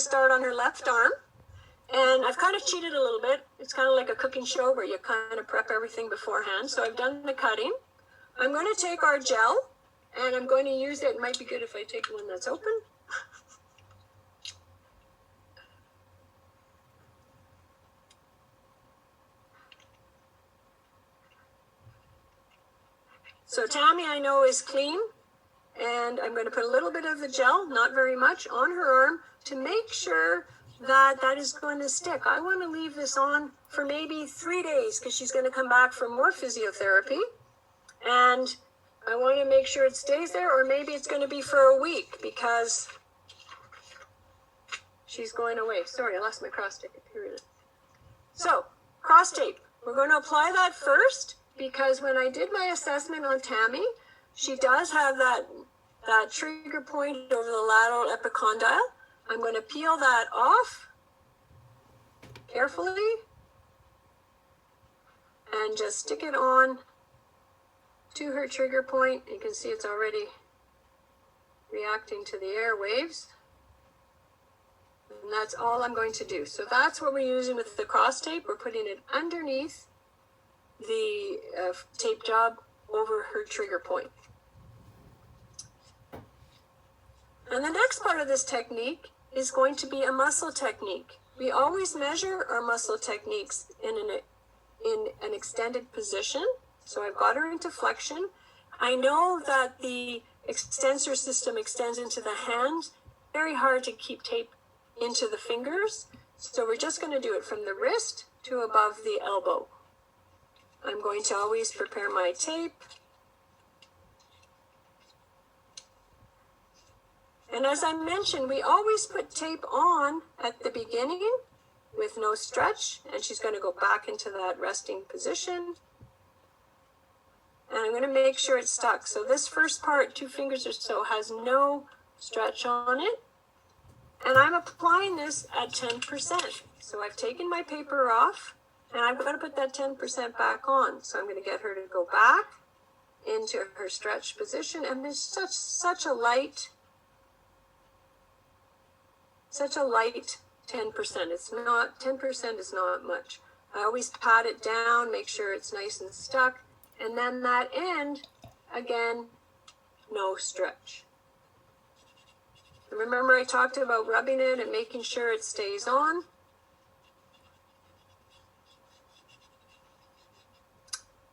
start on her left arm. And I've kind of cheated a little bit. It's kind of like a cooking show where you kind of prep everything beforehand. So I've done the cutting. I'm going to take our gel and I'm going to use it. It might be good if I take one that's open. So Tammy, I know, is clean, and I'm going to put a little bit of the gel, not very much, on her arm to make sure that that is going to stick. I want to leave this on for maybe 3 days because she's going to come back for more physiotherapy, and I want to make sure it stays there, or maybe it's going to be for a week because she's going away. Sorry, I lost my cross tape. Here it is. So, cross tape. We're going to apply that first, because when I did my assessment on Tammy, she does have that trigger point over the lateral epicondyle. I'm going to peel that off carefully and just stick it on to her trigger point. You can see it's already reacting to the air waves. And that's all I'm going to do. So that's what we're using with the cross tape. We're putting it underneath the tape job over her trigger point. And the next part of this technique is going to be a muscle technique. We always measure our muscle techniques in an extended position. So I've got her into flexion. I know that the extensor system extends into the hand. Very hard to keep tape into the fingers. So we're just going to do it from the wrist to above the elbow. I'm going to always prepare my tape. And as I mentioned, we always put tape on at the beginning with no stretch, and she's going to go back into that resting position. And I'm going to make sure it's stuck. So this first part, 2 fingers or so, has no stretch on it. And I'm applying this at 10%. So I've taken my paper off. And I'm going to put that 10% back on. So I'm going to get her to go back into her stretch position. And there's such a light 10%. It's not, 10% is not much. I always pat it down, make sure it's nice and stuck. And then that end, again, no stretch. Remember I talked about rubbing it and making sure it stays on.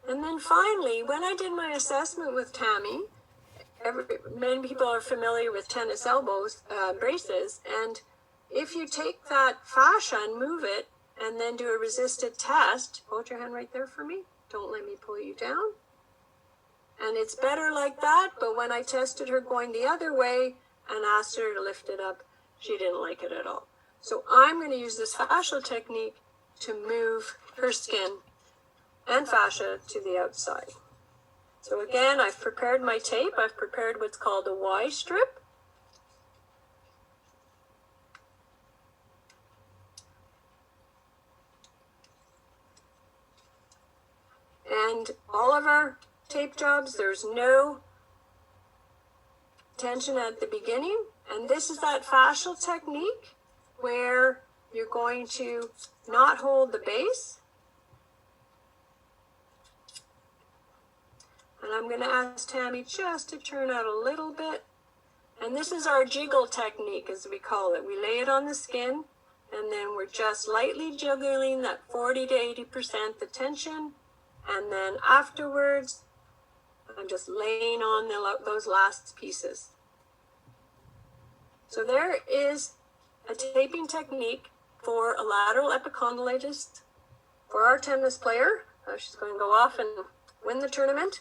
And then finally, when I did my assessment with Tammy, many people are familiar with tennis elbows, braces, and if you take that fascia and move it and then do a resisted test, hold your hand right there for me, don't let me pull you down. And it's better like that, but when I tested her going the other way and asked her to lift it up, she didn't like it at all. So I'm going to use this fascial technique to move her skin and fascia to the outside. So again, I've prepared my tape. I've prepared what's called a Y strip. And all of our tape jobs, there's no tension at the beginning. And this is that fascial technique where you're going to not hold the base. And I'm going to ask Tammy just to turn out a little bit. And this is our jiggle technique, as we call it. We lay it on the skin, and then we're just lightly jiggling that 40 to 80% the tension. And then afterwards, I'm just laying on those last pieces. So there is a taping technique for a lateral epicondylitis for our tennis player. She's going to go off and win the tournament.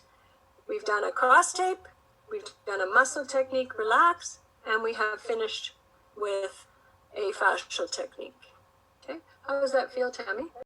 We've done a cross tape, we've done a muscle technique, relax, and we have finished with a fascial technique. Okay, how does that feel, Tammy?